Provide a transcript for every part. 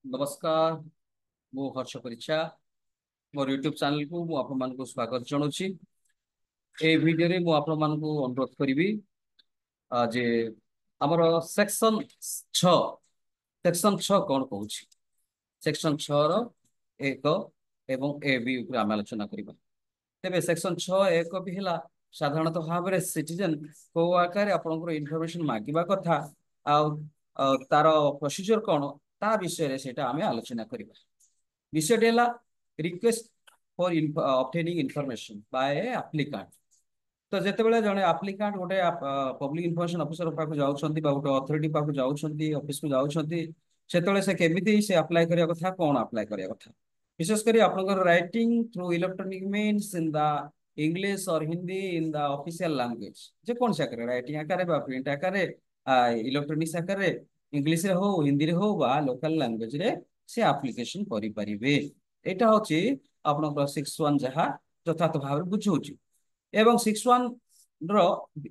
नमस्कार। मु हर्ष परीक्षा मोर यूट्यूब चैनल को मु आपण मानक स्वागत जनाउछि। ए वीडियो रे मु आपण मानक अनुरोध करिवि जे हमर सेक्शन 6 सेक्शन 6 कोन कहूछि। सेक्शन 6 रो एक एवं ए बी ऊपर आम आलोचना करिबा। तेबे सेक्शन 6 एक भी हला साधारणतः भाबरे सिटीजन को आकार आपनकर इन्फॉर्मेशन मागिबा कथा आ तार प्रोसीजर कोन ता विषय रे सेटा आमे आलोचना करिबा। विषय डेला request for obtaining information by applicant. तो जेतेबेले जने एप्लिकेंट गोटे पब्लिक इन्फॉर्मेशन ऑफिसर पाखु जाउछंती बा गोटे अथॉरिटी पाखु जाउछंती ऑफिस को जाउछंती सेतेबेले से केमिति से अप्लाई करिया कथा कोन अप्लाई करिया कथा विशेष करी आपनकर writing through electronic means in the English और Hindi in the official language जे कोन से करे राइटिंग आकारे बा प्रिंट आकारे इलेक्ट्रॉनिक्स आकारे इंग्लिश रे हो हिंदी रे हो बा लोकल लैंग्वेज रे से एप्लिकेशन करि परिबे। एटा होची आपनकर 61 जहा यथार्थ भाव बुझौची। एवं 61 रो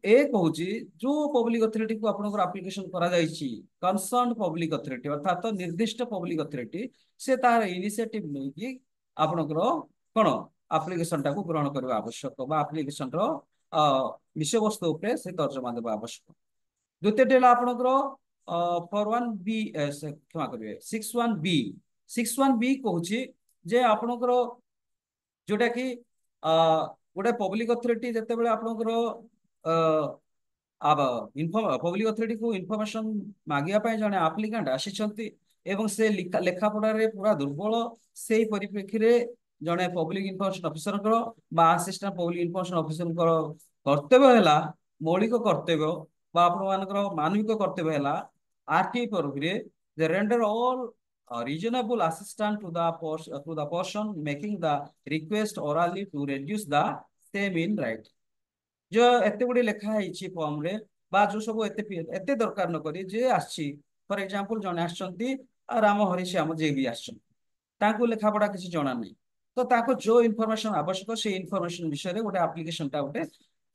ए कहूची जो पब्लिक अथॉरिटी को आपनकर एप्लिकेशन करा जाईची कंसर्न पब्लिक अथॉरिटी अर्थात तो निर्दिष्ट पब्लिक अथॉरिटी से तार इनिशिएटिव नै कि आपनकर कोन एप्लिकेशन टा को ग्रहण करबा आवश्यक बा एप्लिकेशन रो विषय वस्तु उपरे से तर्जमा देबा आवश्यक। द्वितीय टेला आपनकर फॉर 1 बी क्षमा करिवे 61 बी 61 बी कहूची जे आपनकर जोटा कि गोटे पब्लिक अथॉरिटी जते बेले आपनकर अब पब्लिक अथॉरिटी को इन्फॉर्मेशन मागिया पय जने एप्लिकेंट आसीचंती एवं से लेखा पढ़ा रे पूरा दुर्बल सेही परिप्रेक्षी रे जने पब्लिक इन्फॉर्मेशन ऑफिसर करो बा असिस्टेंट पब्लिक इन्फॉर्मेशन ऑफिसर करो कर्तव्य हैला मौलिक कर्तव्य बा आपण मानकर मानविक कर्तव्य हैला आरटी तरफ रे जे render all reasonable assistance to the person making the request orally to reduce the same in right। जो एते गुडी लेखा है फॉर्म रे बा जो सब एते एते दरकार न करी जे आछि फॉर एग्जांपल जने आछंती राम हरि श्याम जे भी आछन तांको लेखा पढ़ा किसी जणा नै तो ताको जो इन्फॉर्मेशन आवश्यक से इन्फॉर्मेशन विषय रे गोटे एप्लिकेशन टा गोटे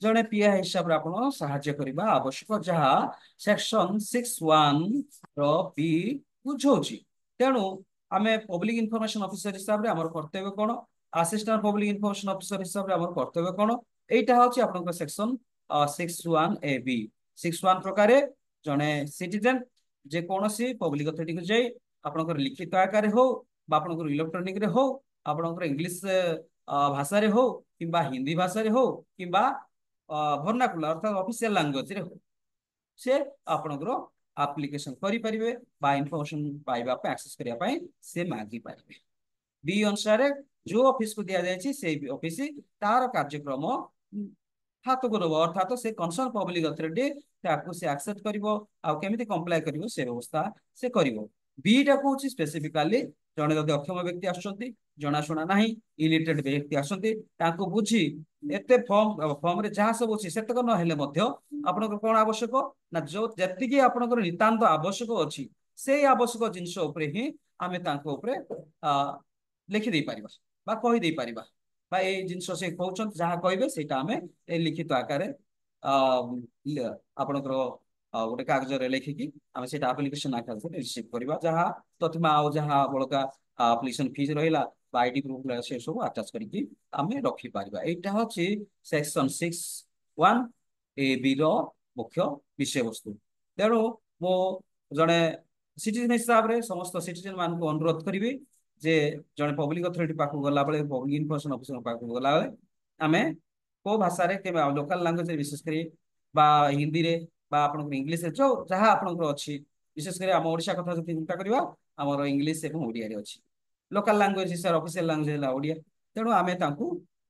जने पीआ हिसाब रे आपण सहायता करबा आवश्यक जहा सेक्शन 61 रो बी बुझौची। तेणु आमे पब्लिक इन्फॉर्मेशन ऑफिसर हिसाब रे हमर कर्तव्य कोन असिस्टेंट पब्लिक इन्फॉर्मेशन ऑफिसर हिसाब रे हमर कर्तव्य कोन एटा होची आपनकर सेक्शन 61 ए बी 61 प्रकारे जने सिटीजन जे कोनोसी पब्लिक अथॉरिटी को जाई आपनकर लिखित आकार हो बा आपनकर इलेक्ट्रॉनिक रे हो आपनकर इंग्लिश भाषा रे हो किबा हिंदी भाषा रे हो किबा वर्नाकुलर अर्थात ऑफिशियल लैंग्वेज रे हो से आपनकर एप्लिकेशन करि परिबे बा इन्फॉर्मेशन पाइबा पे एक्सेस करिया पय से मागी परिबे। बी अनुसार जो ऑफिस को दिया जायछि से ऑफिस तार कार्यक्रम हाथ को रब अर्थात से कंसर्न पब्लिक अथॉरिटी ताकू से एक्सेप्ट करिवो आ केमिति कंप्लाई करिवो से व्यवस्था से करिवो। बी टा कहूछि स्पेसिफिकली जने जदि अक्षम व्यक्ति आछंती जना सुना नाही इलिटरेट व्यक्ति आछंती ताको बुझी एते फॉर्म रे जहा सब अछि सेतक न हेले मध्य आपनकर कोन आवश्यक ना जो जति कि आपनकर नितांत आवश्यक अछि से आवश्यक जिंस ऊपर ही आमे ताको ऊपर लिखि दे परिबा बा कहि दे परिबा बा ए जिंस से कहउछन जहा कहबे सेटा आमे ए लिखित आकारे आपनकर गोटे कागज रे लिखिकी आमे सेटा एप्लिकेशन आकार से रिसीव करबा जहा तथमा आ जहा बळका एप्लिकेशन फीस रहिला बा आईडी प्रूफ से सब अटैच करके आमे रखि पारिबा। एटा होची सेक्शन 61 ए बी रो मुख्य विषय वस्तु। तेणु मो जने सिटीजन हिसाब रे समस्त सिटीजन मान को अनुरोध करिवि जे जने पब्लिक अथॉरिटी पाखु गला बेले पब्लिक इन्फॉर्मेशन ऑफिसर पाखु गला बेले आमे को भाषा रे के लोकल लैंग्वेज रे विशेष करी बा हिंदी रे बा आपन इंग्लिश रे जो जहा आपन अछि विशेष करी हम ओडिशा कथा जति चिंता करबा हमर इंग्लिश एवं ओडिया रे अछि लोकल लैंग्वेज सर ऑफिशियल लैंग्वेज ला ओडिया। तेणु आमे तांकू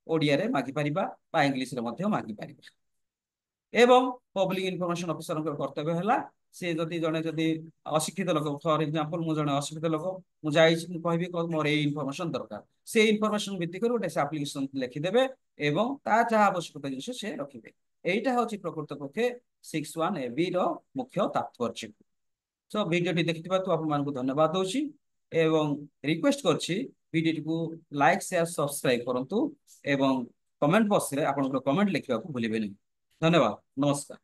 ओडिया रे मागी परिबा बा इंग्लिश रे मध्य मागी परिबा। एवं पब्लिक इन्फॉर्मेशन ऑफिसर कर्तव्य है से जदि जने जदि अशिक्षित लोक फॉर एग्जांपल मु जने अशिक्षित लोक मु जाई कहबी मोर ए इन्फॉर्मेशन दरकार से इन्फॉर्मेशन भित्ति कर गोटे एप्लिकेशन लिखि देबे एवं ता जहा आवश्यकता जिनिस से रखिबे। एटा होची प्रकृत पक्षे 61 ए बी रो मुख्य तात्पर्य। सो वीडियो टी देखिथिबा तो आपन मान को धन्यवाद दोछि एवं रिक्वेस्ट करछि वीडियो को लाइक शेयर सब्सक्राइब करंतु एवं कमेंट बॉक्स रे आपन कमेंट लिखिबा को भूलिबे नहीं। धन्यवाद नमस्कार।